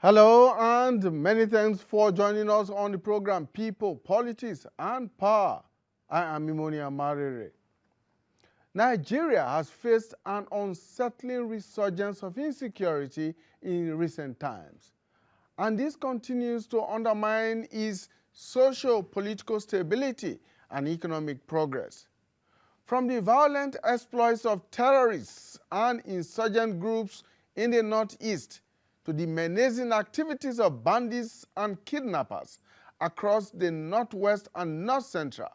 Hello and many thanks for joining us on the program People, Politics and Power. I am Imonia Marere. Nigeria has faced an unsettling resurgence of insecurity in recent times, and this continues to undermine its socio-political stability and economic progress. From the violent exploits of terrorists and insurgent groups in the northeast to the menacing activities of bandits and kidnappers across the northwest and north central,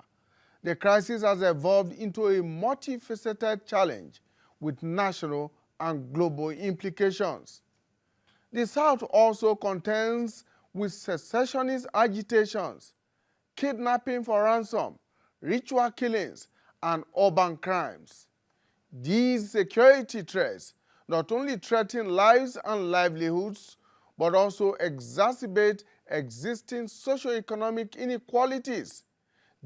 the crisis has evolved into a multifaceted challenge with national and global implications. The South also contends with secessionist agitations, kidnapping for ransom, ritual killings, and urban crimes. These security threats not only threaten lives and livelihoods, but also exacerbate existing socio-economic inequalities,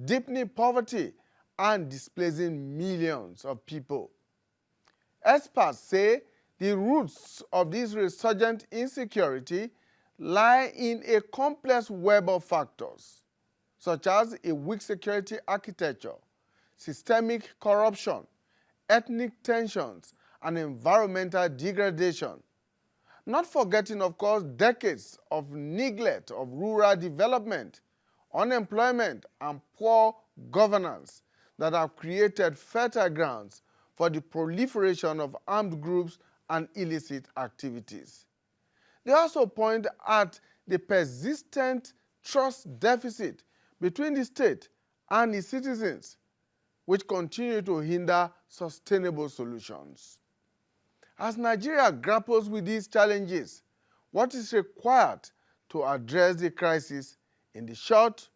deepening poverty and displacing millions of people. Experts say the roots of this resurgent insecurity lie in a complex web of factors, such as a weak security architecture, systemic corruption, ethnic tensions, and environmental degradation. Not forgetting, of course, decades of neglect of rural development, unemployment, and poor governance that have created fertile grounds for the proliferation of armed groups and illicit activities. They also point at the persistent trust deficit between the state and its citizens, which continue to hinder sustainable solutions. As Nigeria grapples with these challenges, what is required to address the crisis in the short,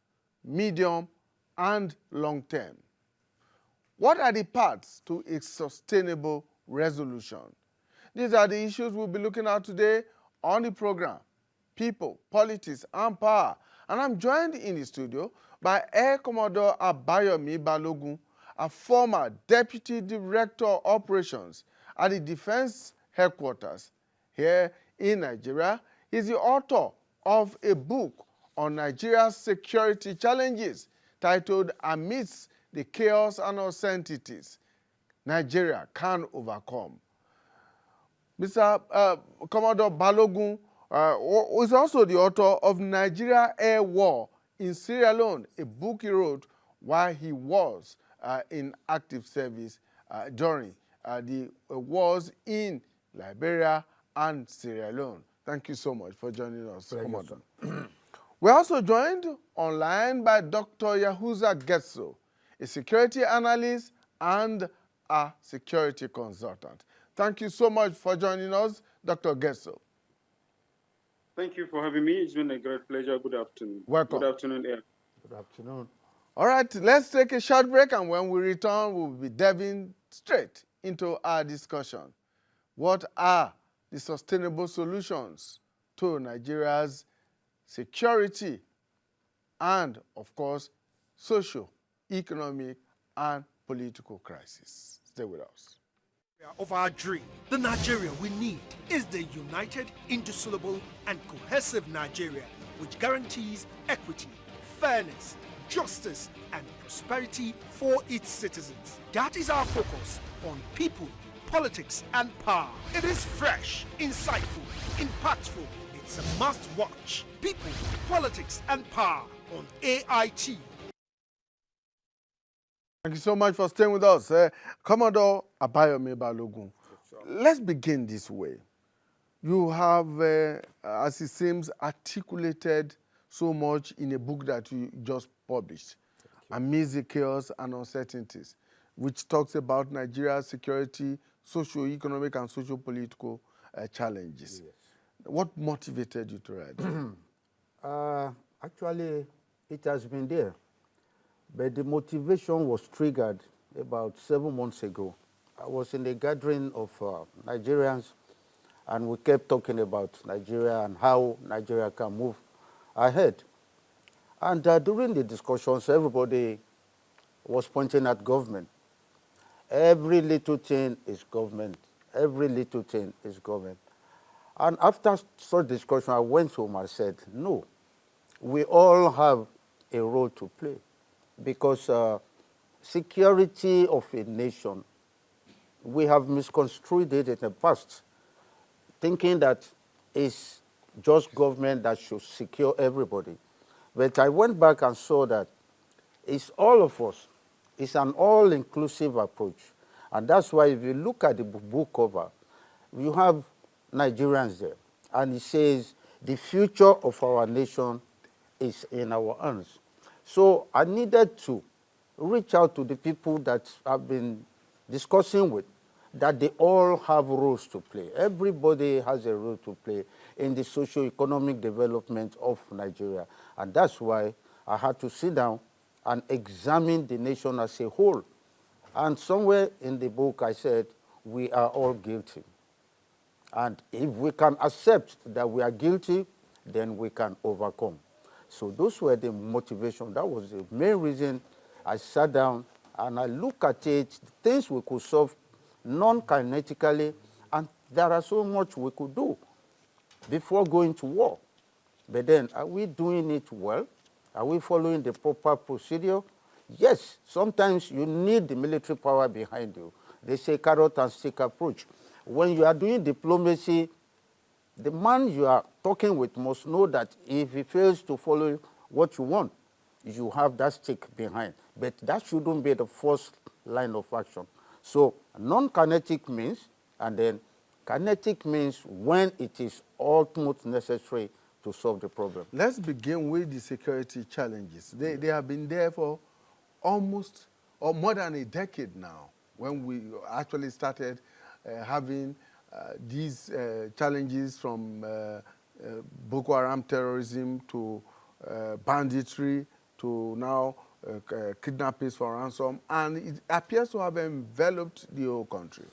medium, and long term? What are the paths to a sustainable resolution? These are the issues we'll be looking at today on the program, People, Politics, and Power. And I'm joined in the studio by Air Commodore Abayomi Balogun, a former Deputy Director of Operations at the Defense Headquarters here in Nigeria. He's the author of a book on Nigeria's security challenges titled Amidst the Chaos and Uncertainties, Nigeria Can Overcome. Mr. Commodore Balogun is also the author of Nigeria Air War in Sierra Leone, a book he wrote while he was in active service during the wars in Liberia and Sierra Leone. Thank you so much for joining us, Commodore. We're also joined online by Dr. Yahuza Getso, a security analyst and a security consultant. Thank you so much for joining us, Dr. Getso. Thank you for having me. It's been a great pleasure. Good afternoon. Welcome. Good afternoon, Air. Good afternoon. All right, let's take a short break, and when we return, we'll be diving straight into our discussion. What are the sustainable solutions to Nigeria's security and, of course, social, economic, and political crisis? Stay with us. Of our dream, the Nigeria we need is the united, indissoluble, and cohesive Nigeria, which guarantees equity, fairness, justice, and prosperity for its citizens. That is our focus on People, Politics, and Power. It is fresh, insightful, impactful. It's a must-watch. People, Politics, and Power on AIT. Thank you so much for staying with us. Commodore Abayomi Balogun, let's begin this way. You have, as it seems, articulated so much in a book that you just published, Amidst the Chaos and Uncertainties, which talks about Nigeria's security, socio-economic and socio-political challenges. Yes. What motivated you to write? Actually, it has been there, but the motivation was triggered about 7 months ago. I was in a gathering of Nigerians, and we kept talking about Nigeria and how Nigeria can move ahead. And during the discussions, everybody was pointing at government. Every little thing is government. Every little thing is government. And after such discussion, I went home and said, no, we all have a role to play because security of a nation, we have misconstrued it in the past, thinking that it's just government that should secure everybody. But I went back and saw that it's all of us. It's an all-inclusive approach. And that's why if you look at the book cover, you have Nigerians there. And it says, the future of our nation is in our hands. So I needed to reach out to the people that I've been discussing with, that they all have roles to play. Everybody has a role to play in the socio-economic development of Nigeria. And that's why I had to sit down and examine the nation as a whole. And somewhere in the book I said, we are all guilty. And if we can accept that we are guilty, then we can overcome. So those were the motivation. That was the main reason I sat down and I looked at it, things we could solve non-kinetically, and there are so much we could do before going to war. But then, are we doing it well? Are we following the proper procedure? Yes, sometimes you need the military power behind you. They say carrot and stick approach. When you are doing diplomacy, the man you are talking with must know that if he fails to follow what you want, you have that stick behind. But that shouldn't be the first line of action. So non-kinetic means, and then kinetic means when it is ultimately necessary to solve the problem. Let's begin with the security challenges. They have been there for almost or more than a decade now when we actually started having these challenges from Boko Haram terrorism to banditry to now kidnappings for ransom, and it appears to have enveloped the whole country.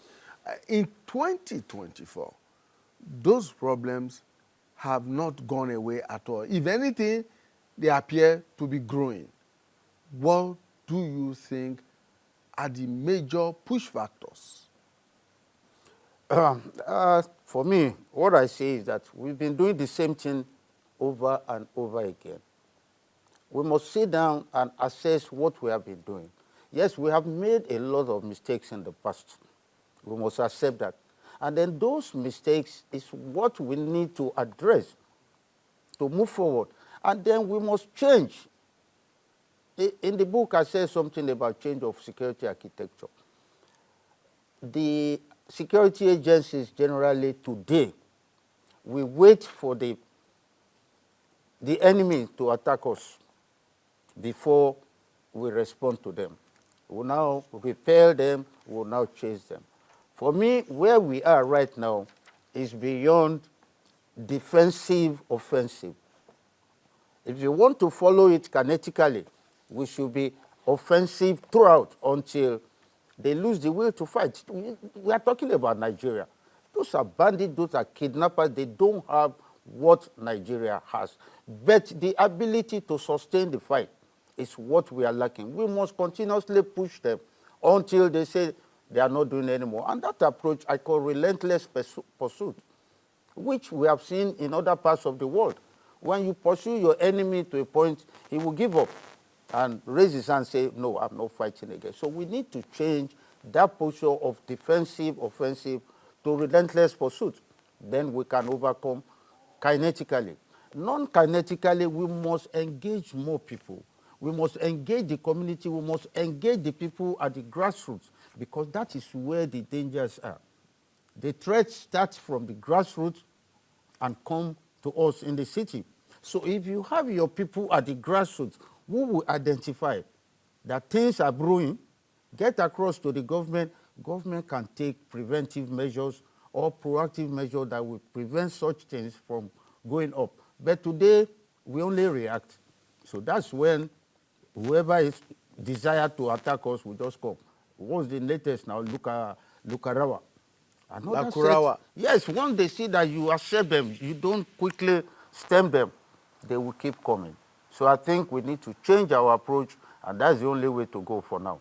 In 2024, those problems have not gone away at all. If anything, they appear to be growing. What do you think are the major push factors? For me, what I say is that we've been doing the same thing over and over again. We must sit down and assess what we have been doing. Yes, we have made a lot of mistakes in the past. We must accept that. And then those mistakes is what we need to address to move forward. And then we must change. In the book, I said something about change of security architecture. The security agencies generally today, we wait for the enemy to attack us before we respond to them. We will now repel them, we will now chase them. For me, where we are right now is beyond defensive, offensive. If you want to follow it kinetically, we should be offensive throughout until they lose the will to fight. We are talking about Nigeria. Those are bandits, those are kidnappers. They don't have what Nigeria has. But the ability to sustain the fight is what we are lacking. We must continuously push them until they say they are not doing anymore. And that approach I call relentless pursuit, which we have seen in other parts of the world. When you pursue your enemy to a point, he will give up and raise his hand and say, no, I'm not fighting again. So we need to change that posture of defensive, offensive to relentless pursuit. Then we can overcome kinetically. Non-kinetically, we must engage more people. We must engage the community. We must engage the people at the grassroots because that is where the dangers are. The threat starts from the grassroots and come to us in the city. So if you have your people at the grassroots who will identify that things are brewing, get across to the government, government can take preventive measures or proactive measures that will prevent such things from going up. But today, we only react. So that's when whoever is desired to attack us will just come. What's the latest now? Lukarawa. Lakurawa. Yes, once they see that you accept them, you don't quickly stem them, they will keep coming. So I think we need to change our approach, and that's the only way to go for now.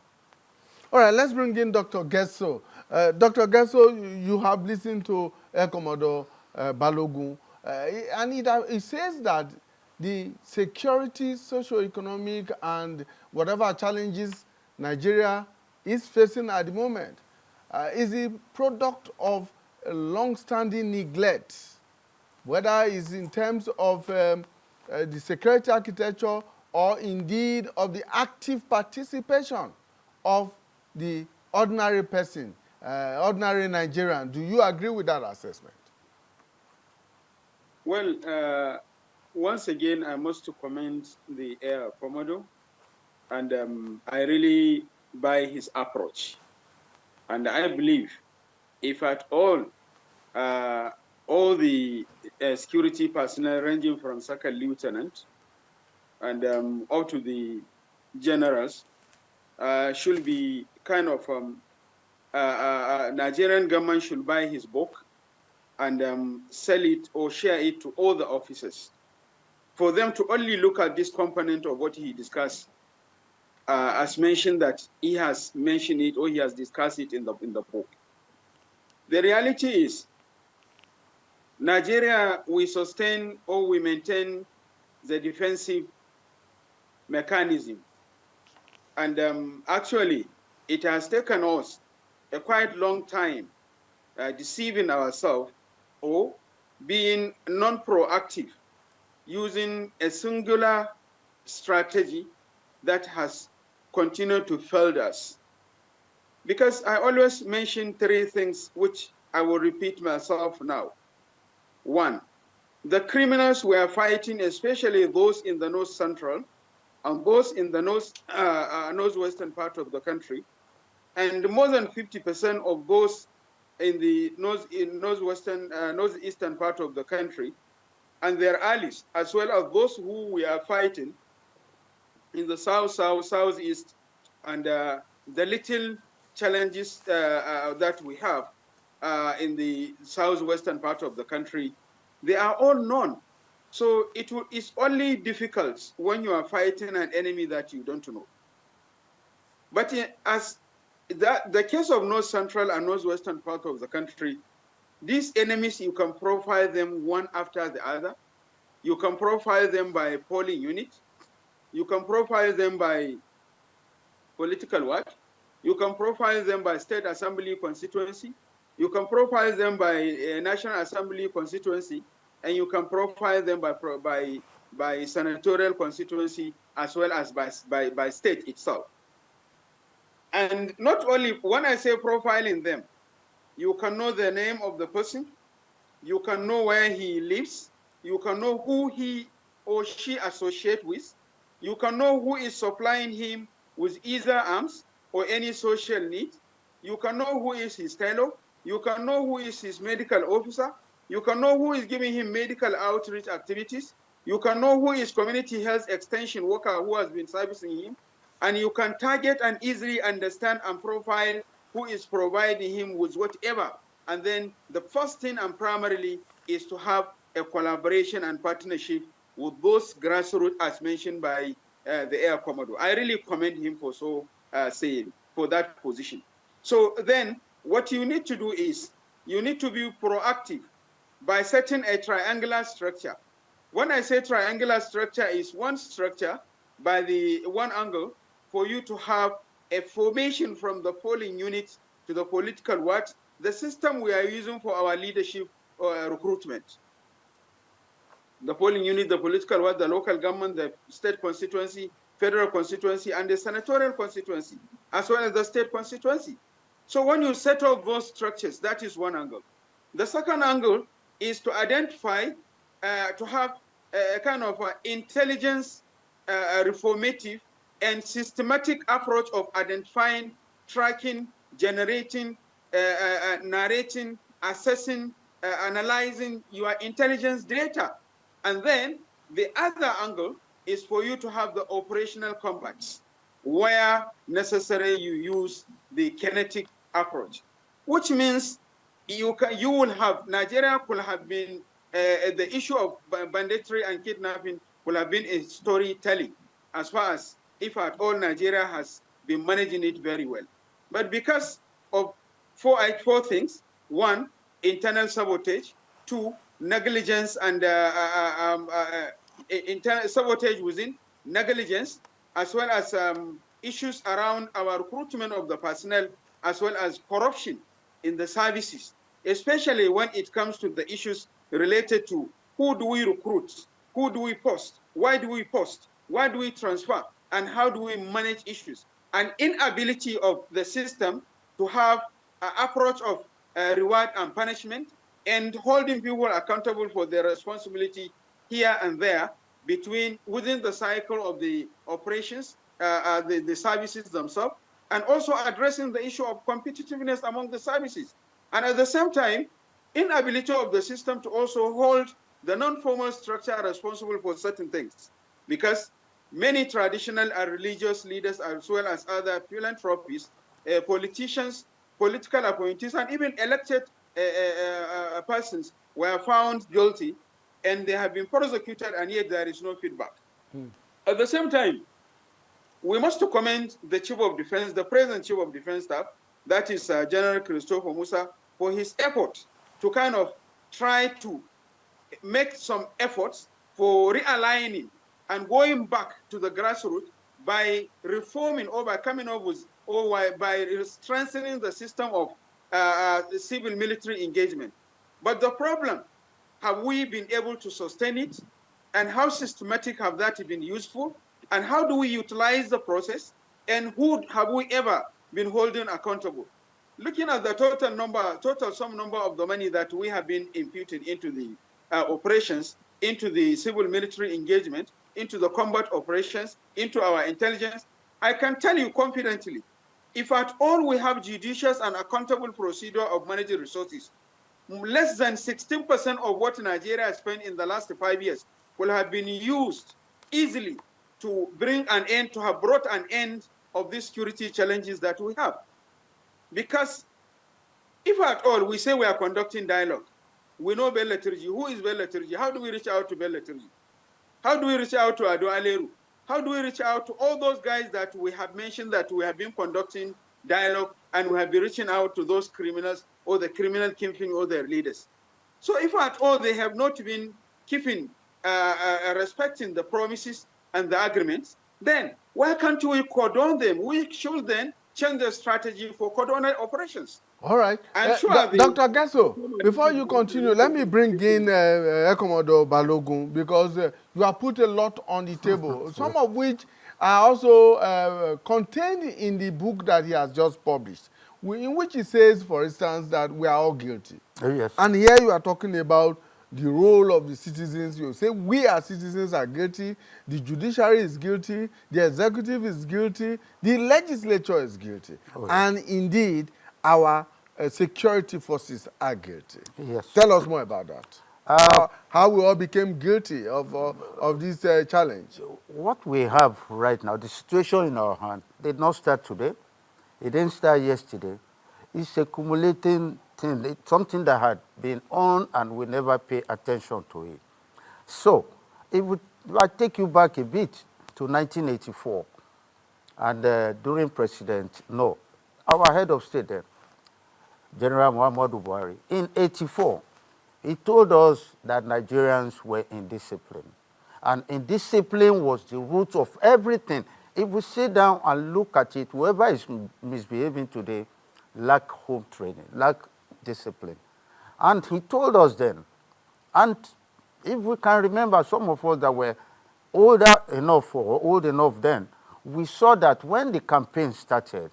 All right, let's bring in Dr. Gesso. Dr. Gesso, you have listened to Air Commodore Balogun. And it says that the security, socio-economic, and whatever challenges Nigeria is facing at the moment is a product of a long-standing neglect, whether it's in terms of the security architecture or indeed of the active participation of the ordinary person, ordinary Nigerian. Do you agree with that assessment? Well, once again, I must commend the Air Commodore, and I really buy his approach. And I believe if at all the security personnel ranging from second lieutenant and up to the generals should be kind of Nigerian government should buy his book and sell it or share it to all the officers for them to only look at this component of what he discussed as mentioned, that he has mentioned it or he has discussed it in the book. The reality is Nigeria, we sustain or we maintain the defensive mechanism. And actually, it has taken us a quite long time deceiving ourselves or being non-proactive, using a singular strategy that has continued to fail us. Because I always mention three things, which I will repeat myself now. One, the criminals we are fighting, especially those in the North Central and those in the northwestern part of the country, and more than 50% of those in the northeastern part of the country, and their allies, as well as those who we are fighting in the southeast, and the little challenges that we have in the southwestern part of the country, they are all known. So it's only difficult when you are fighting an enemy that you don't know. But as the case of North Central and Northwestern part of the country, these enemies, you can profile them one after the other. You can profile them by polling unit. You can profile them by political what? You can profile them by state assembly constituency. You can profile them by national assembly constituency, and you can profile them by senatorial constituency, as well as by state itself. And not only, when I say profiling them, you can know the name of the person, you can know where he lives, you can know who he or she associates with, you can know who is supplying him with either arms or any social need, you can know who is his tailor, you can know who is his medical officer, you can know who is giving him medical outreach activities, you can know who is community health extension worker who has been servicing him, and you can target and easily understand and profile who is providing him with whatever. And then the first thing and primarily is to have a collaboration and partnership with those grassroots as mentioned by the Air Commodore. I really commend him for saying for that position. So then what you need to do is you need to be proactive by setting a triangular structure. When I say triangular structure, is one structure by the one angle for you to have a formation from the polling units to the political what? The system we are using for our leadership recruitment. The polling unit, the political what, the local government, the state constituency, federal constituency, and the senatorial constituency, as well as the state constituency. So when you set up those structures, that is one angle. The second angle is to identify, to have a kind of intelligence reformative and systematic approach of identifying, tracking, generating, narrating, assessing, analyzing your intelligence data. And then the other angle is for you to have the operational combats, where necessary you use the kinetic approach, which means you will have, Nigeria could have been, the issue of banditry and kidnapping will have been a storytelling, as far as if at all Nigeria has been managing it very well. But because of four things: one, internal sabotage; 2, negligence and internal sabotage within, negligence, as well as issues around our recruitment of the personnel, as well as corruption in the services, especially when it comes to the issues related to who do we recruit, who do we post, why do we post, why do we transfer, and how do we manage issues, and inability of the system to have an approach of reward and punishment, and holding people accountable for their responsibility here and there within the cycle of the operations, the services themselves, and also addressing the issue of competitiveness among the services. And at the same time, inability of the system to also hold the non-formal structure responsible for certain things, because many traditional and religious leaders, as well as other philanthropists, politicians, political appointees, and even elected persons were found guilty, and they have been prosecuted, and yet there is no feedback. At the same time, we must commend the Chief of Defense, the present Chief of Defense Staff, that is General Christopher Musa, for his effort to kind of try to make some efforts for realigning and going back to the grassroots by reforming or by coming up with, or by strengthening the system of civil military engagement. But the problem, have we been able to sustain it? And how systematic have that been useful? And how do we utilize the process? And who have we ever been holding accountable? Looking at the total sum number of the money that we have been imputed into the operations, into the civil military engagement, into the combat operations, into our intelligence, I can tell you confidently, if at all we have judicious and accountable procedure of managing resources, less than 16% of what Nigeria has spent in the last 5 years will have been used easily to bring an end, to have brought an end of these security challenges that we have. Because if at all we say we are conducting dialogue, we know Bell Liturgy. Who is Bell Liturgy? How do we reach out to Bell Liturgy? How do we reach out to Ado Aleru? How do we reach out to all those guys that we have mentioned that we have been conducting dialogue, and we have been reaching out to those criminals or the criminal kingpin or their leaders? So if at all they have not been keeping, respecting the promises and the agreements, then why can't we cordon them? We should then change the strategy for cordonal operations. All right. I'm sure Dr. Gesso, before you continue, let me bring in Commodore Balogun, because you have put a lot on the table, some of which are also contained in the book that he has just published, in which he says, for instance, that we are all guilty. Yes. And here you are talking about the role of the citizens. You say we as citizens are guilty, the judiciary is guilty, the executive is guilty, the legislature is guilty. Oh, yes. And indeed, our security forces are guilty. Yes. Tell us more about that. How we all became guilty of this challenge. What we have right now, the situation in our hand, did not start today. It didn't start yesterday. It's accumulating thing. It's something that had been on and we never pay attention to it. So, if I take you back a bit to 1984, and during our head of state then, General Muhammadu Buhari, in 84, he told us that Nigerians were indisciplined. And indiscipline was the root of everything. If we sit down and look at it, whoever is misbehaving today lack home training, lack discipline. And he told us then, and if we can remember, some of us that were older enough or old enough then, we saw that when the campaign started,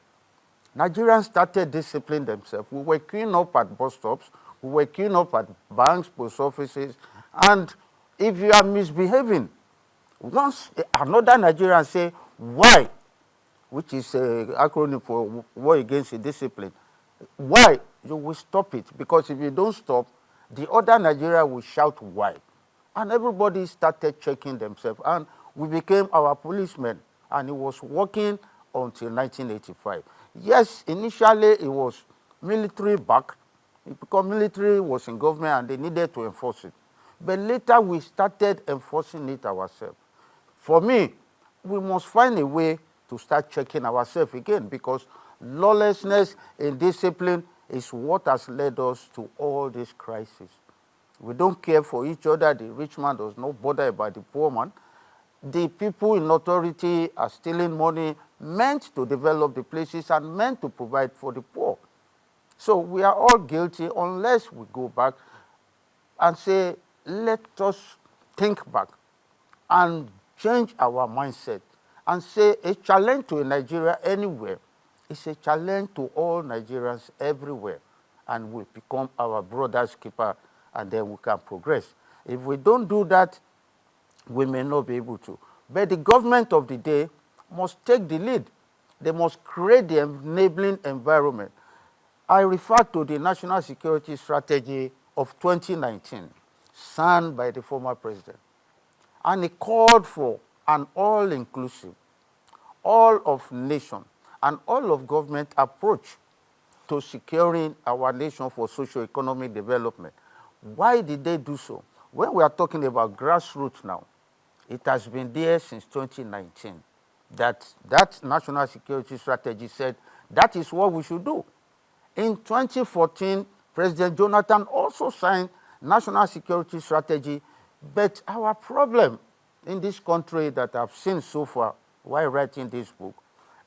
Nigerians started disciplining themselves. We were queuing up at bus stops, we were queuing up at banks, post offices, and if you are misbehaving, once another Nigerian say, why, which is an acronym for War Against Indiscipline, why, you will stop it, because if you don't stop, the other Nigeria will shout why. And everybody started checking themselves, and we became our policemen, and it was working until 1985. Yes, initially it was military backed, because military was in government and they needed to enforce it. But later we started enforcing it ourselves. For me, we must find a way to start checking ourselves again, because lawlessness and discipline is what has led us to all these crises. We don't care for each other. The rich man does not bother about the poor man. The people in authority are stealing money meant to develop the places and meant to provide for the poor. So we are all guilty unless we go back and say, let us think back and change our mindset and say a challenge to Nigeria anywhere is a challenge to all Nigerians everywhere, and we become our brother's keeper, and then we can progress. If we don't do that, we may not be able to. But the government of the day must take the lead. They must create the enabling environment. I refer to the National Security Strategy of 2019, signed by the former president. And it called for an all-inclusive, all-of-nation, and all-of-government approach to securing our nation for socio-economic development. Why did they do so? When we are talking about grassroots now, it has been there since 2019 that National Security Strategy said that is what we should do. In 2014, President Jonathan also signed National Security Strategy, but our problem in this country that I've seen so far while writing this book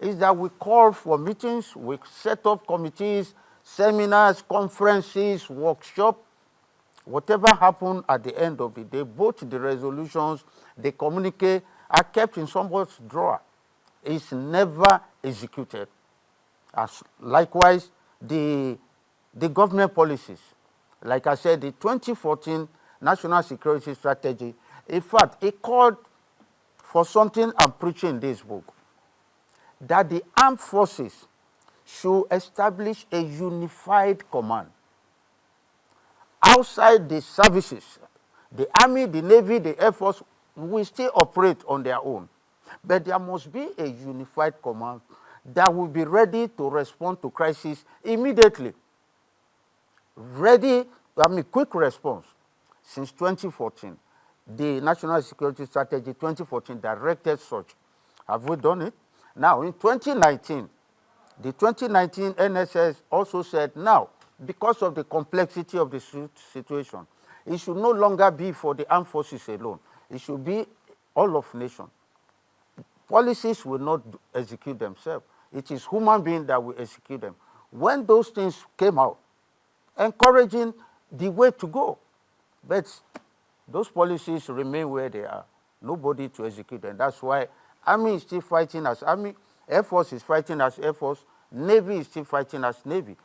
is that we call for meetings, we set up committees, seminars, conferences, workshops. Whatever happened at the end of the day, both the resolutions, the communique are kept in somebody's drawer. It's never executed. As likewise, the government policies. Like I said, the 2014 National Security Strategy, in fact, it called for something I'm preaching in this book, that the armed forces should establish a unified command. Outside the services, the Army, the Navy, the Air Force will still operate on their own. But there must be a unified command that will be ready to respond to crisis immediately. Quick response. Since 2014, the National Security Strategy 2014 directed such. Have we done it? Now, in 2019, the 2019 NSS also said, now, because of the complexity of the situation, it should no longer be for the armed forces alone. It should be all of nation. Policies will not execute themselves. It is human beings that will execute them. When those things came out, encouraging the way to go, but those policies remain where they are. Nobody to execute them. That's why Army is still fighting as Army, Air Force is fighting as Air Force, Navy is still fighting as Navy.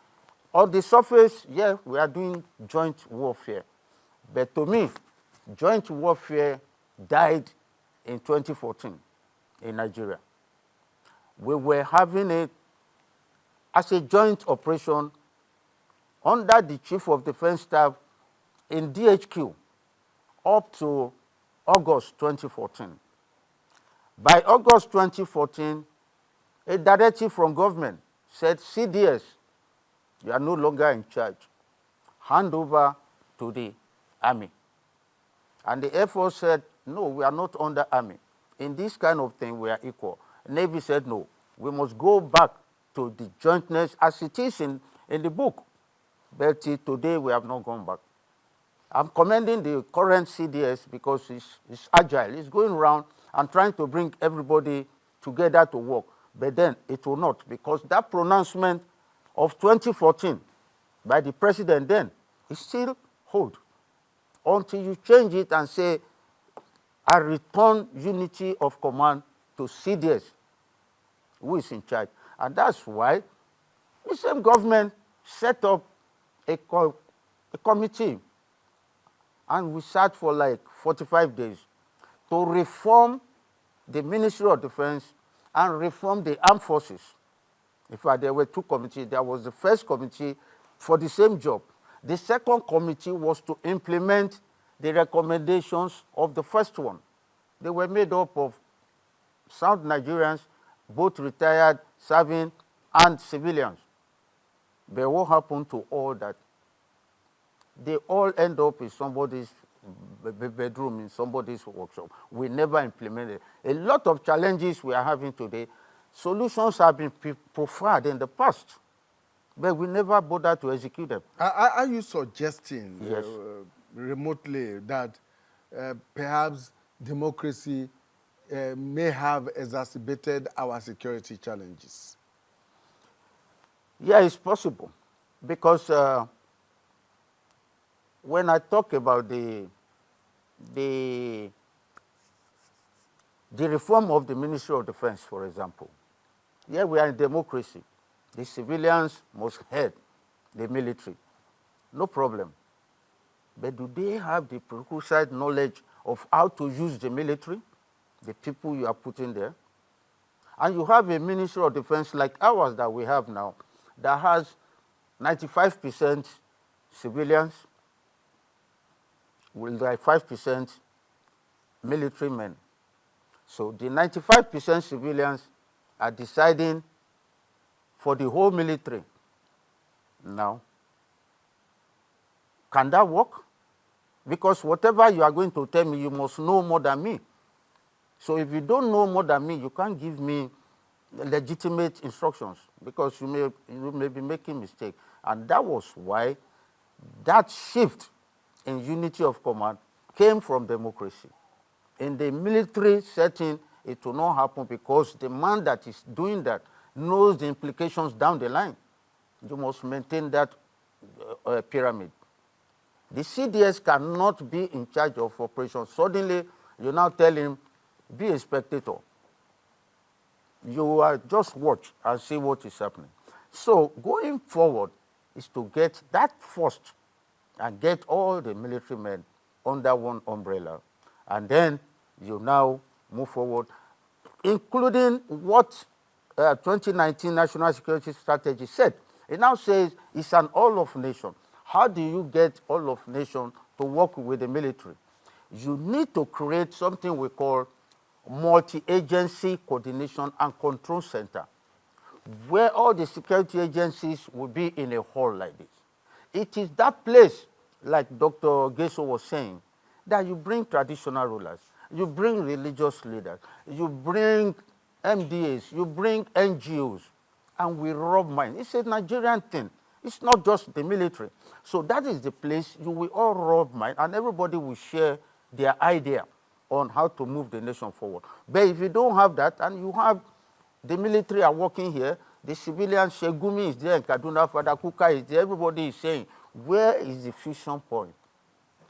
On the surface, yeah, we are doing joint warfare. But to me, joint warfare died in 2014 in Nigeria. We were having it as a joint operation under the Chief of Defense Staff in DHQ up to August 2014. By August 2014, a directive from government said, CDS, you are no longer in charge. Hand over to the Army. And the Air Force said, no, we are not under Army. In this kind of thing, we are equal. Navy said, no, we must go back to the jointness as it is in the book. But today, we have not gone back. I'm commending the current CDS because it's agile. It's going around and trying to bring everybody together to work. But then it will not, because that pronouncement of 2014 by the president then is still hold until you change it and say, I return unity of command to CDS, who is in charge. And that's why the same government set up a committee, and we sat for like 45 days to reform the Ministry of Defense and reform the armed forces. In fact, there were two committees. There was the first committee for the same job. The second committee was to implement the recommendations of the first one. They were made up of sound Nigerians, both retired, serving, and civilians. But what happened to all that? They all end up in somebody's bedroom, in somebody's workshop. We never implemented. A lot of challenges we are having today, solutions have been proffered in the past, but we never bothered to execute them. Are you suggesting Yes. remotely that perhaps democracy may have exacerbated our security challenges? Yeah, it's possible. Because when I talk about the, the reform of the Ministry of Defense, for example, yeah, we are in democracy. The civilians must head the military. No problem. But do they have the prerequisite knowledge of how to use the military, the people you are putting there? And you have a Ministry of Defense like ours that we have now that has 95% civilians with like 5% military men. So the 95% civilians are deciding for the whole military. Now, can that work? Because whatever you are going to tell me, you must know more than me. So if you don't know more than me, you can't give me legitimate instructions because you may be making mistake. And that was why that shift in unity of command came from democracy. In the military setting, it will not happen because the man that is doing that knows the implications down the line. You must maintain that pyramid. The CDS cannot be in charge of operations. Suddenly, you now tell him, be a spectator. You just watch and see what is happening. So going forward is to get that first and get all the military men under one umbrella. And then you now move forward, including what 2019 National Security Strategy said. It now says it's an all-of-nation. How do you get all of nation to work with the military? You need to create something we call multi-agency coordination and control center, where all the security agencies will be in a hall like this. It is that place, like Dr. Geso was saying, that you bring traditional rulers, you bring religious leaders, you bring MDAs, you bring NGOs, and we rub minds. It's a Nigerian thing. It's not just the military. So that is the place you will all rub mind, and everybody will share their idea on how to move the nation forward. But if you don't have that, and you have the military are working here, the civilian Shegumi is there in Kaduna, Father Kuka is there, everybody is saying, where is the fusion point?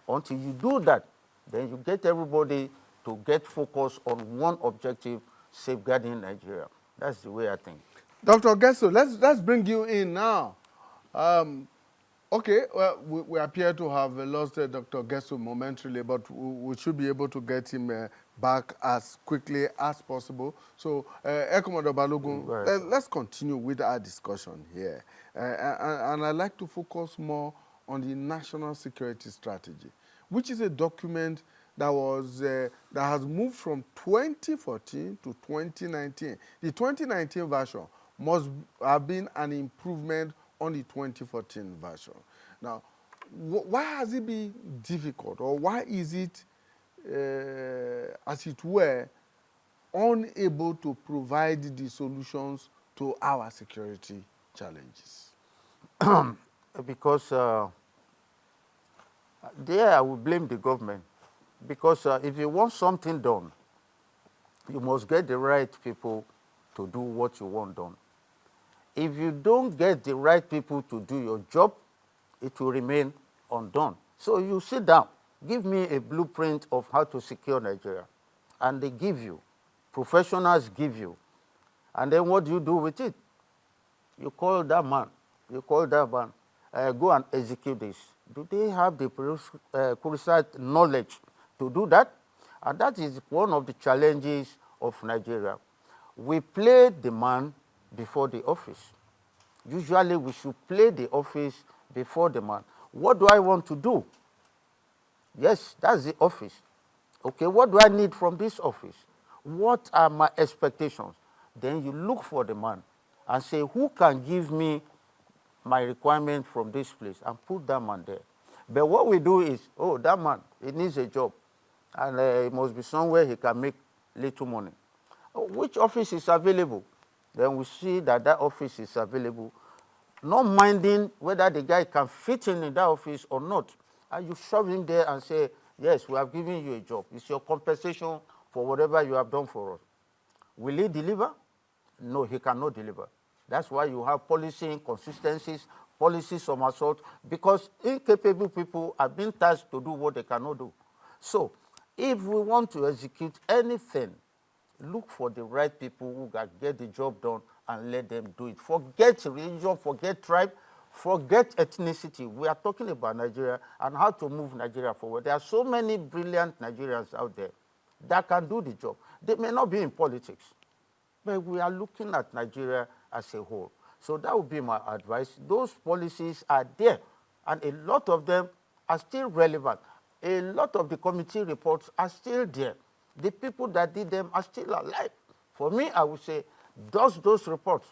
Until you do that, then you get everybody to get focused on one objective, safeguarding Nigeria. That's the way I think. Dr. Gesso, let's bring you in now. Okay, well, we appear to have lost Dr. Gesso momentarily, but we should be able to get him back as quickly as possible. So, Ekomodo Balogun, let's continue with our discussion here. And I'd like to focus more on the National Security Strategy, which is a document that has moved from 2014 to 2019. The 2019 version must have been an improvement on the 2014 version. Now, why has it been difficult, or why is it, as it were, unable to provide the solutions to our security challenges? Because there I will blame the government. Because if you want something done, you must get the right people to do what you want done. If you don't get the right people to do your job, it will remain undone. So you sit down, give me a blueprint of how to secure Nigeria. And they give you, professionals give you. And then what do you do with it? You call that man, you call that man, go and execute this. Do they have the prerequisite knowledge to do that? And that is one of the challenges of Nigeria. We play the man before the office. Usually we should play the office before the man. What do I want to do? Yes, that's the office. Okay, what do I need from this office? What are my expectations? Then you look for the man and say, who can give me my requirement from this place, and put that man there. But what we do is, oh, that man, he needs a job, and it must be somewhere he can make little money. Which office is available? Then we see that that office is available, not minding whether the guy can fit in that office or not. and you shove him there and say, yes, we have given you a job. It's your compensation for whatever you have done for us. Will he deliver? No, he cannot deliver. That's why you have policy inconsistencies, policy somersault, because incapable people are being tasked to do what they cannot do. So, if we want to execute anything, look for the right people who can get the job done and let them do it. Forget religion, forget tribe, forget ethnicity. We are talking about Nigeria and how to move Nigeria forward. There are so many brilliant Nigerians out there that can do the job. They may not be in politics, but we are looking at Nigeria as a whole. So that would be my advice. Those policies are there, and a lot of them are still relevant. A lot of the committee reports are still there. The people that did them are still alive. For me, I would say, dust those reports.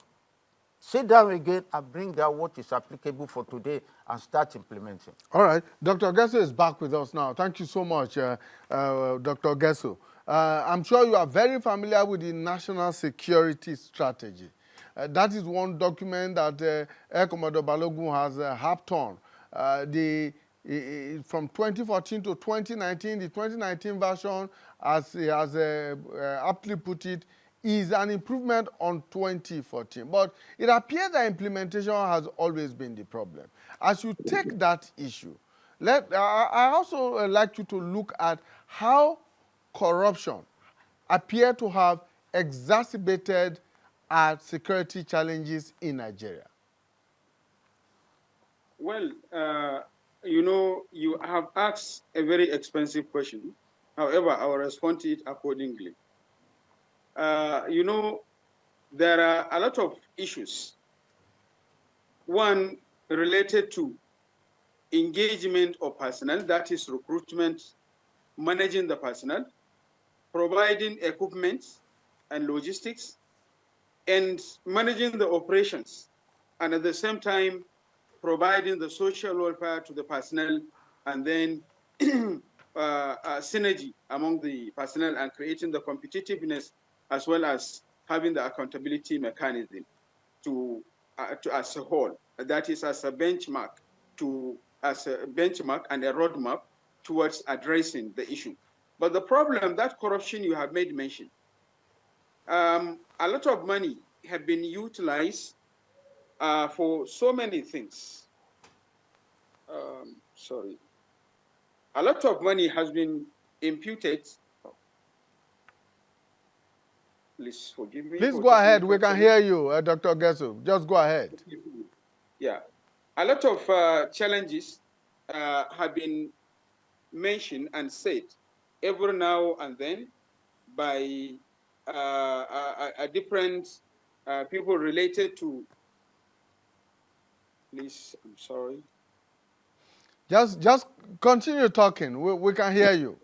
Sit down again and bring out what is applicable for today and start implementing. All right. Dr. Gesso is back with us now. Thank you so much, Dr. Gesso. I'm sure you are very familiar with the National Security Strategy. That is one document that Air Commodore Balogun has harped on. From 2014 to 2019, the 2019 version, as he has aptly put it, is an improvement on 2014. But it appears that implementation has always been the problem. As you take that issue, I also like you to look at how corruption appear to have exacerbated our security challenges in Nigeria. Well, you know, you have asked a very expensive question. However, I will respond to it accordingly. You know, there are a lot of issues. One related to engagement of personnel, that is recruitment, managing the personnel, providing equipment and logistics, and managing the operations, and at the same time, providing the social welfare to the personnel, and then synergy among the personnel and creating the competitiveness, as well as having the accountability mechanism to as a whole. That is as a benchmark and a roadmap towards addressing the issue. But the problem, that corruption you have made mention, a lot of money have been utilized for so many things. Sorry. A lot of money has been imputed. Please forgive me. Please go ahead. We can hear you, Dr. Gesso. Just go ahead. Yeah. A lot of challenges have been mentioned and said every now and then by different people related to. Please, I'm sorry. Just continue talking. We can hear you.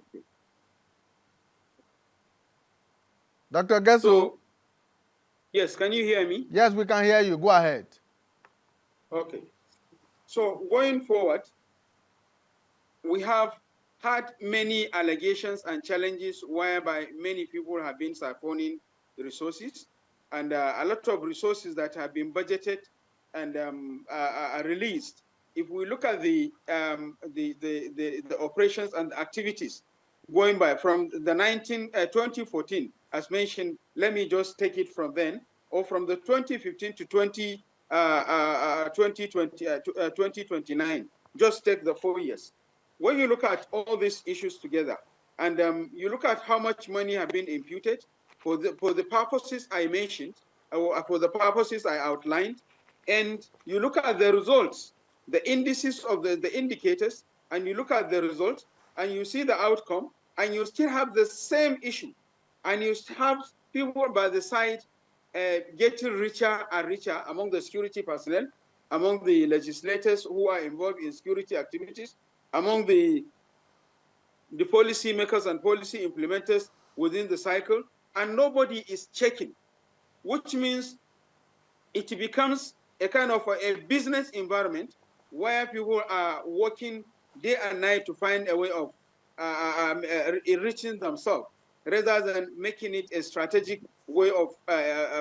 Dr. Gesso? So, yes, can you hear me? Yes, we can hear you. Go ahead. Okay. So going forward, we have had many allegations and challenges whereby many people have been siphoning the resources, and a lot of resources that have been budgeted and are released. If we look at the operations and the activities going by from the 2014, as mentioned, let me just take it from then, or from the 2015 to 2029, just take the 4 years. When you look at all these issues together, and you look at how much money have been imputed for the purposes I mentioned, or for the purposes I outlined, and you look at the results, the indices of the indicators, and you look at the results, and you see the outcome, and you still have the same issue, and you have people by the side getting richer and richer among the security personnel, among the legislators who are involved in security activities, among the policy makers and policy implementers within the cycle, and nobody is checking, which means it becomes a kind of a business environment where people are working day and night to find a way of enriching themselves, rather than making it a strategic way of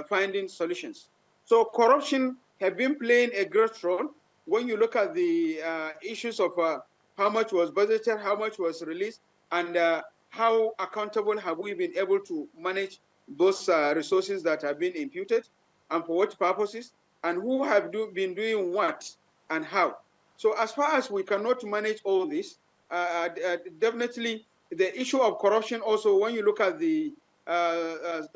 finding solutions. So corruption has been playing a great role when you look at the issues of how much was budgeted, how much was released, and how accountable have we been able to manage those resources that have been imputed, and for what purposes, and who have been doing what and how. So as far as we cannot manage all this, definitely the issue of corruption also, when you look at the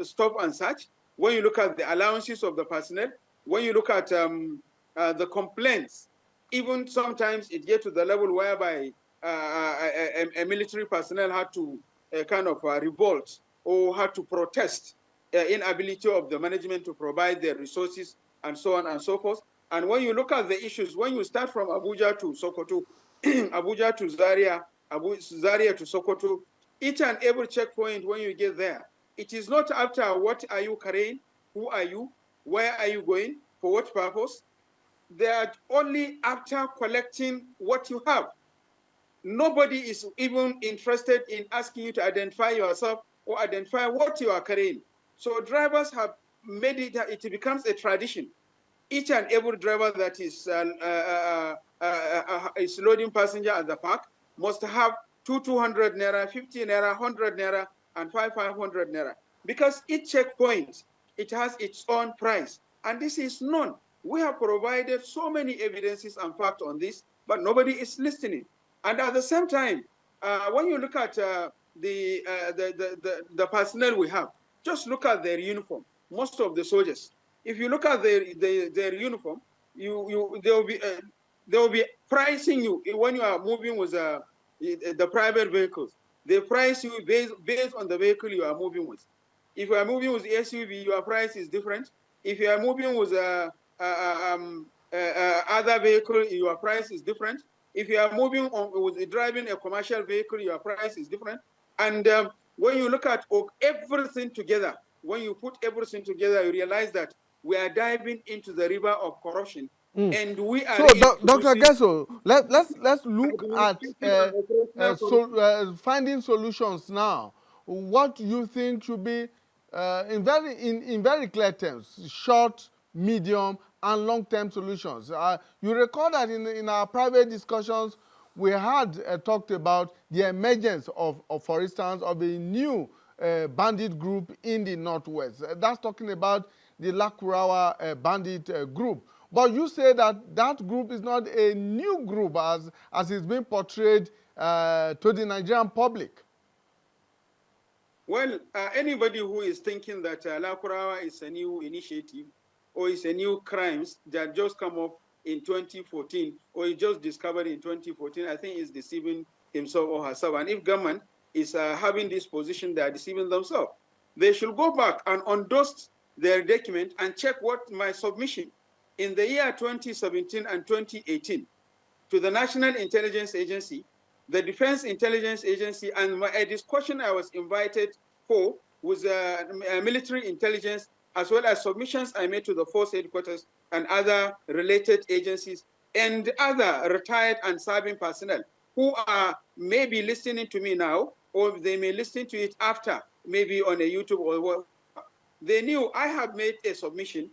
stop and search, when you look at the allowances of the personnel, when you look at the complaints, even sometimes it gets to the level whereby a military personnel had to kind of revolt or had to protest inability of the management to provide their resources and so on and so forth. And when you look at the issues, when you start from Abuja to Sokoto, Abuja to Zaria, Zaria to Sokoto, each and every checkpoint when you get there, it is not after what are you carrying, who are you, where are you going, for what purpose. They are only after collecting what you have. Nobody is even interested in asking you to identify yourself or identify what you are carrying. So drivers have made it, it becomes a tradition. Each and every driver that is loading passenger at the park must have 200 naira, 50 naira, 100 naira, and 500 naira. Because each checkpoint, it has its own price. And this is known. We have provided so many evidences and facts on this, but nobody is listening. And at the same time, when you look at the personnel we have, just look at their uniform. Most of the soldiers, if you look at their uniform, they will be pricing you when you are moving with the private vehicles. They price you based on the vehicle you are moving with. If you are moving with SUV, your price is different. If you are moving with other vehicle, your price is different. If you are moving with driving a commercial vehicle, your price is different. And when you look at everything together, when you put everything together, you realize that we are diving into the river of corruption, and we are. So, Dr. Gesso, let's look at finding solutions now. What you think should be in very clear terms, short, medium, and long-term solutions. You recall that in our private discussions, we had talked about the emergence of, for instance, of a new bandit group in the Northwest. That's talking about the Lakurawa bandit group. But you say that that group is not a new group as it's been portrayed to the Nigerian public. Well, anybody who is thinking that Lakurawa is a new initiative or is a new crimes that just come up in 2014 or is just discovered in 2014, I think is deceiving himself or herself. And if government is having this position, they are deceiving themselves. They should go back and endorse their document and check what my submission in the year 2017 and 2018 to the National Intelligence Agency, the Defense Intelligence Agency, and a discussion I was invited for was military intelligence, as well as submissions I made to the force headquarters and other related agencies and other retired and serving personnel who are maybe listening to me now, or they may listen to it after, maybe on a YouTube or what. They knew I have made a submission.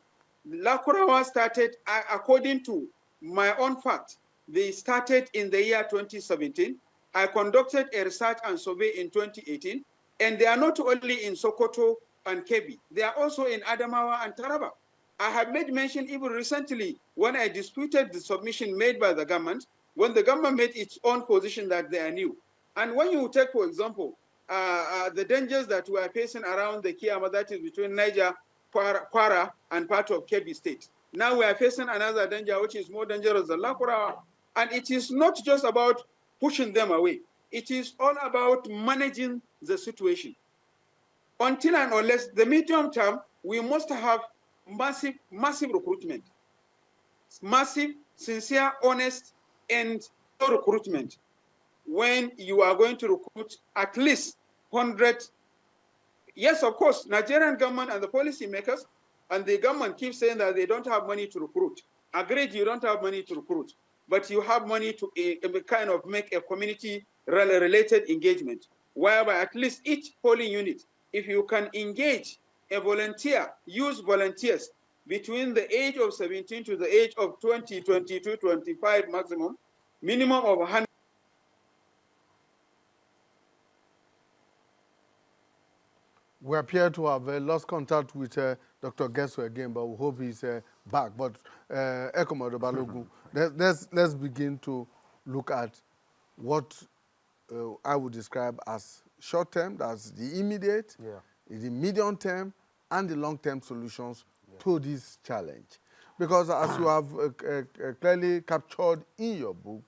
Lakurawa started, according to my own fact, they started in the year 2017. I conducted a research and survey in 2018, and they are not only in Sokoto and Kebbi, they are also in Adamawa and Taraba. I have made mention even recently when I disputed the submission made by the government, when the government made its own position that they are new. And when you take, for example, the dangers that we are facing around the Kiama, that is between Niger, Kwara, and part of Kebbi State. Now we are facing another danger, which is more dangerous than Lakurawa. And it is not just about pushing them away. It is all about managing the situation. Until and unless the medium term, we must have massive recruitment. Massive, sincere, honest, and recruitment. When you are going to recruit at least 100, yes, of course, Nigerian government and the policy makers and the government keep saying that they don't have money to recruit. Agreed, you don't have money to recruit, but you have money to kind of make a community-related engagement, whereby at least each polling unit, if you can engage a volunteer, use volunteers between the age of 17 to the age of 20, 22, 25 maximum, minimum of 100. We appear to have lost contact with Dr. Gesso again, but we hope he's back. But Ekomodo Balogun, let's begin to look at what I would describe as short term, that's the immediate, the medium term, and the long term solutions to this challenge. Because as you have clearly captured in your book,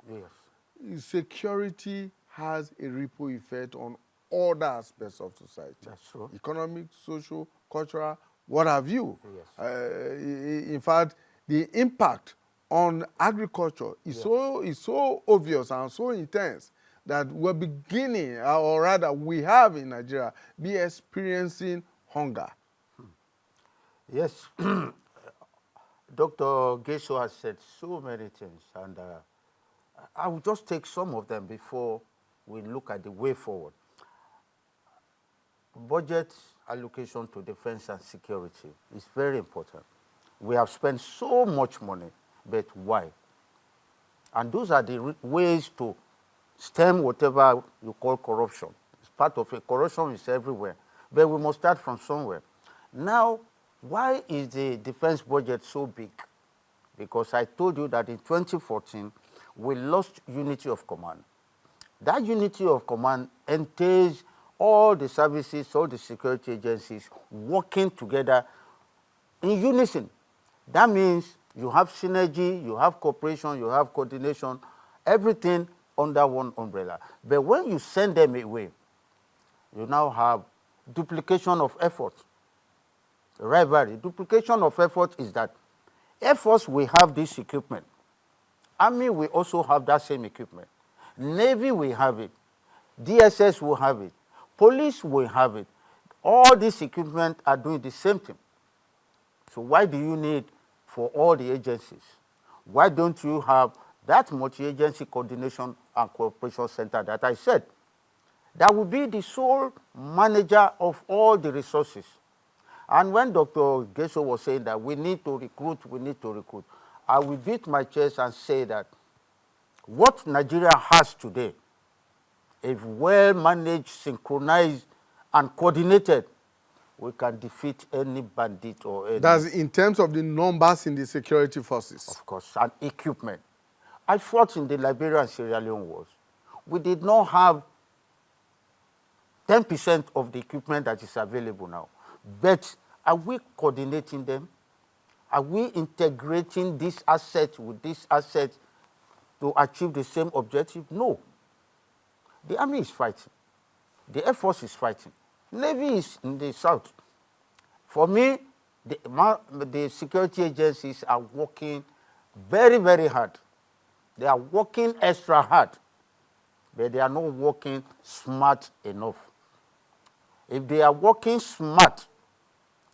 security has a ripple effect on other aspects of society. That's true. Economic, social, cultural, what have you. Yes. In fact, the impact on agriculture is so obvious and so intense that we're beginning, or rather we have in Nigeria, be experiencing hunger. Yes. Dr. Gesso has said so many things, and I will just take some of them before we look at the way forward. Budget allocation to defense and security is very important. We have spent so much money, but why? And those are the ways to stem whatever you call corruption. It's part of it. Corruption is everywhere, but we must start from somewhere. Now, why is the defense budget so big? Because I told you that in 2014, we lost unity of command. That unity of command entails all the services, all the security agencies working together in unison. That means you have synergy, you have cooperation, you have coordination, everything under one umbrella. But when you send them away, you now have duplication of effort. Rivalry. Duplication of effort is that Air Force will have this equipment. Army will also have that same equipment. Navy will have it. DSS will have it. Police will have it. All this equipment are doing the same thing. So why do you need for all the agencies? Why don't you have that multi-agency coordination and cooperation center that I said? That will be the sole manager of all the resources. And when Dr. Gesso was saying that we need to recruit, I will beat my chest and say that what Nigeria has today, if well managed, synchronized, and coordinated, we can defeat any bandit or any... That's in terms of the numbers in the security forces. Of course, and equipment. I fought in the Liberia and Sierra Leone wars. We did not have 10% of the equipment that is available now. But are we coordinating them? Are we integrating this asset with this asset to achieve the same objective? No. The Army is fighting. The Air Force is fighting. Navy is in the south. For me, the security agencies are working very, very hard. They are working extra hard, but they are not working smart enough. If they are working smart,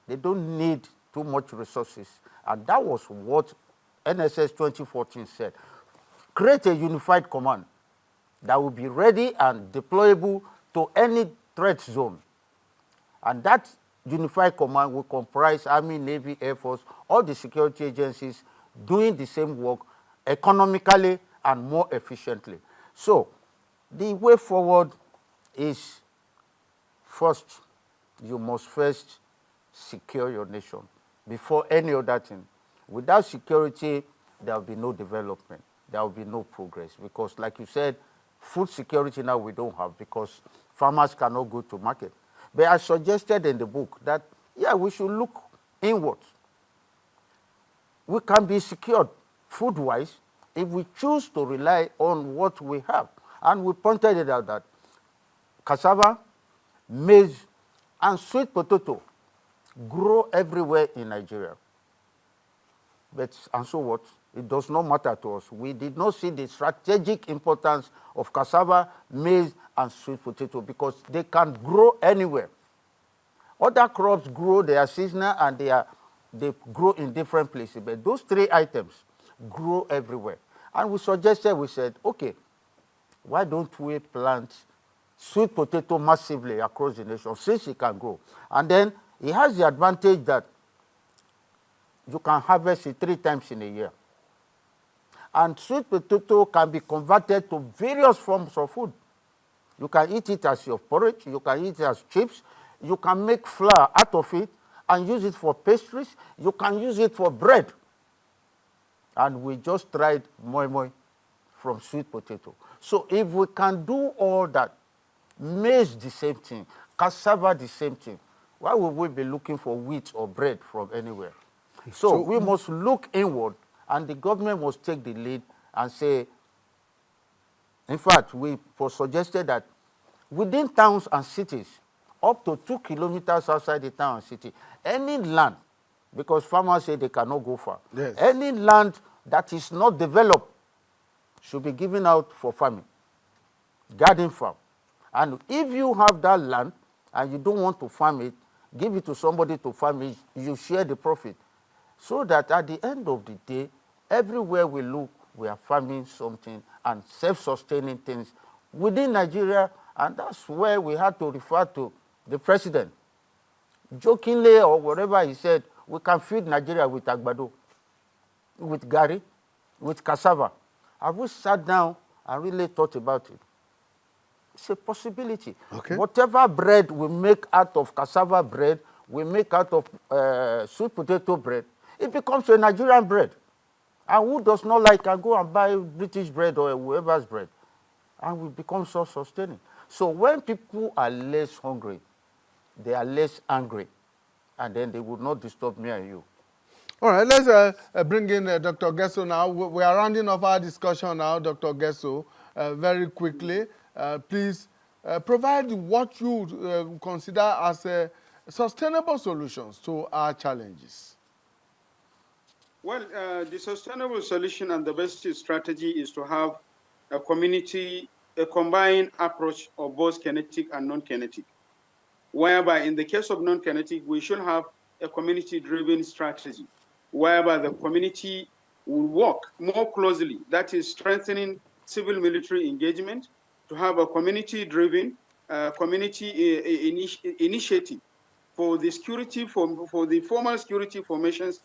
they don't need too much resources. And that was what NSS 2014 said. Create a unified command that will be ready and deployable to any threat zone. And that unified command will comprise Army, Navy, Air Force, all the security agencies doing the same work economically and more efficiently. So the way forward is, first, you must first secure your nation before any other thing. Without security, there will be no development. There will be no progress. Because like you said, food security now we don't have because farmers cannot go to market. But I suggested in the book that, yeah, we should look inwards. We can be secured food-wise if we choose to rely on what we have. And we pointed it out that cassava, maize, and sweet potato grow everywhere in Nigeria. But, and so what? It does not matter to us. We did not see the strategic importance of cassava, maize, and sweet potato because they can grow anywhere. Other crops grow, they are seasonal, and they grow in different places. But those three items grow everywhere. And we said, okay, why don't we plant sweet potato massively across the nation since it can grow? And then it has the advantage that you can harvest it 3 times in a year. And sweet potato can be converted to various forms of food. You can eat it as your porridge, you can eat it as chips, You can make flour out of it and use it for pastries. You can use it for bread. And we just tried moi moi from sweet potato. So if we can do all that, maize the same thing, cassava the same thing, why would we be looking for wheat or bread from anywhere? So we must look inward, and the government must take the lead and say, in fact, we suggested that within towns and cities, up to 2 kilometers outside the town and city, any land, because farmers say they cannot go far, Yes. any land that is not developed should be given out for farming, garden farm. And if you have that land and you don't want to farm it, give it to somebody to farm it, you share the profit. So that at the end of the day, everywhere we look, we are farming something and self-sustaining things within Nigeria, and that's where we had to refer to the president. Jokingly or whatever he said, we can feed Nigeria with agbado, with gari, with cassava. Have we sat down and really thought about it? It's a possibility. Okay. Whatever bread we make out of cassava bread, we make out of sweet potato bread, it becomes a Nigerian bread. And who does not like can go and buy British bread or whoever's bread, and we become self-sustaining. So when people are less hungry, they are less angry, and then they would not disturb me and you. All right, let's bring in Dr. Gesso now. We are rounding off our discussion now, Dr. Gesso. Very quickly, please provide what you consider as sustainable solutions to our challenges. Well, the sustainable solution and the best strategy is to have a combined approach of both kinetic and non-kinetic, whereby in the case of non-kinetic, we should have a community-driven strategy, whereby the community will work more closely, that is strengthening civil-military engagement, to have a community-driven initiative for the security, for the formal security formations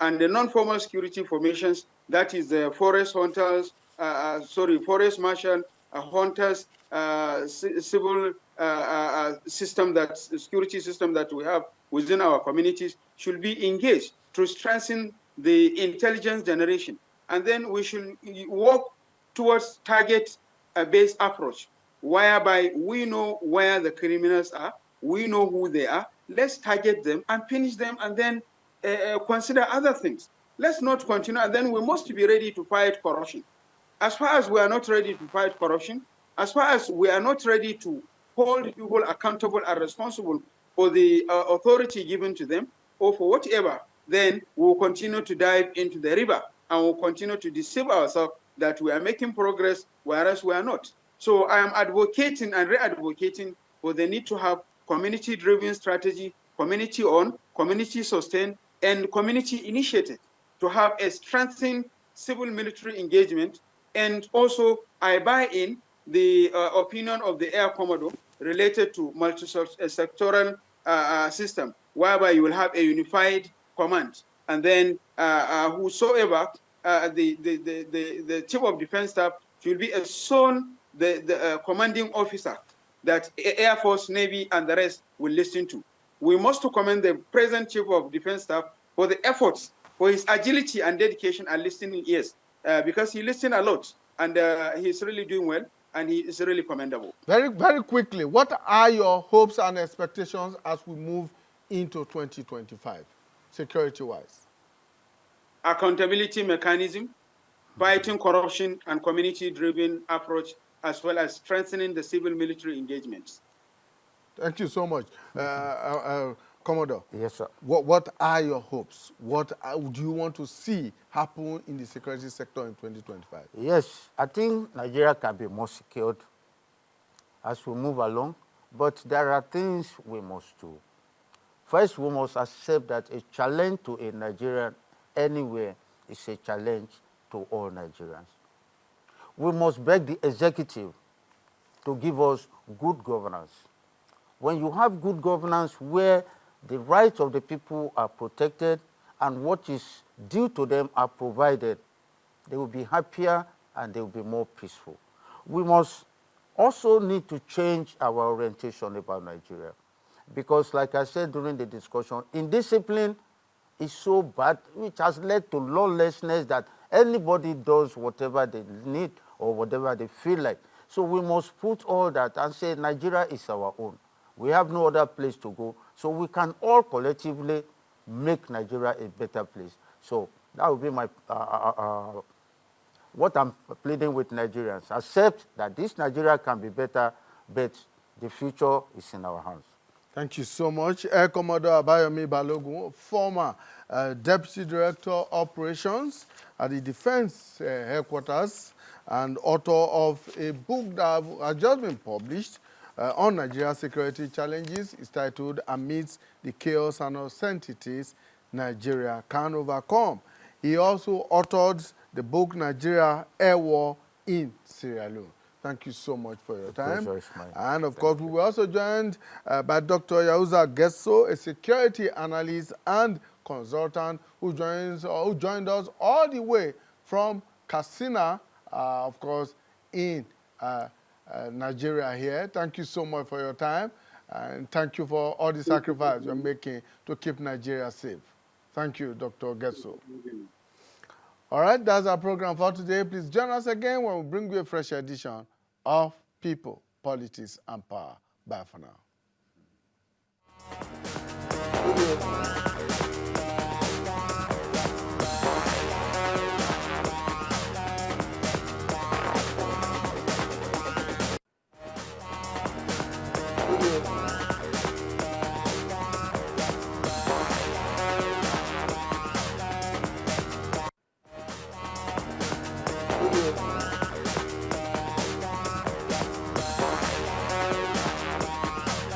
and the non-formal security formations, that is the forest hunters, forest marshal, hunters, civil security system that we have within our communities should be engaged to strengthen the intelligence generation. And then we should work towards target-based approach, whereby we know where the criminals are, we know who they are, let's target them and punish them, and then consider other things. Let's not continue, and then we must be ready to fight corruption. As far as we are not ready to fight corruption, as far as we are not ready to hold people accountable and responsible for the authority given to them or for whatever, then we'll continue to dive into the river and we'll continue to deceive ourselves that we are making progress, whereas we are not. So I am advocating and re-advocating for the need to have community-driven strategy, community-owned, community-sustained, and community-initiated to have a strengthened civil-military engagement. And also, I buy in the opinion of the Air Commodore related to multi-sectoral system, whereby you will have a unified command, and then whosoever the chief of defense staff should be a sole the commanding officer that Air Force, Navy, and the rest will listen to. We must commend the present chief of defense staff for the efforts, for his agility and dedication and listening ears, because he listened a lot, and he's really doing well, and he is really commendable. Very, very quickly, what are your hopes and expectations as we move into 2025, security-wise? Accountability mechanism, fighting corruption, and community-driven approach, as well as strengthening the civil-military engagements. Thank you so much. Commodore. Yes, sir. What are your hopes? What do you want to see happen in the security sector in 2025? Yes, I think Nigeria can be more secured as we move along, but there are things we must do. First, we must accept that a challenge to a Nigerian anywhere is a challenge to all Nigerians. We must beg the executive to give us good governance. When you have good governance where the rights of the people are protected and what is due to them are provided, they will be happier and they will be more peaceful. We must also need to change our orientation about Nigeria. Because like I said during the discussion, indiscipline is so bad, which has led to lawlessness that anybody does whatever they need or whatever they feel like. So we must put all that and say Nigeria is our own. We have no other place to go. So we can all collectively make Nigeria a better place. So that would be my, what I'm pleading with Nigerians. Accept that this Nigeria can be better, but the future is in our hands. Thank you so much. Air Commodore Abayomi Balogun, former Deputy Director Operations at the Defense Headquarters and author of a book that has just been published on Nigeria's security challenges. It's titled Amidst the Chaos and Uncertainties Nigeria Can Overcome. He also authored the book Nigeria Air War in Sierra Leone. Thank you so much for your time. And of course, we were also joined by Dr. Yahuza Gesso, a security analyst and consultant who joined us all the way from Katsina, of course, in Nigeria here. Thank you so much for your time. And thank you for all the sacrifice you're making to keep Nigeria safe. Thank you, Dr. Gesso. All right, that's our program for today. Please join us again when we bring you a fresh edition of People, Politics, and Power. Bye for now.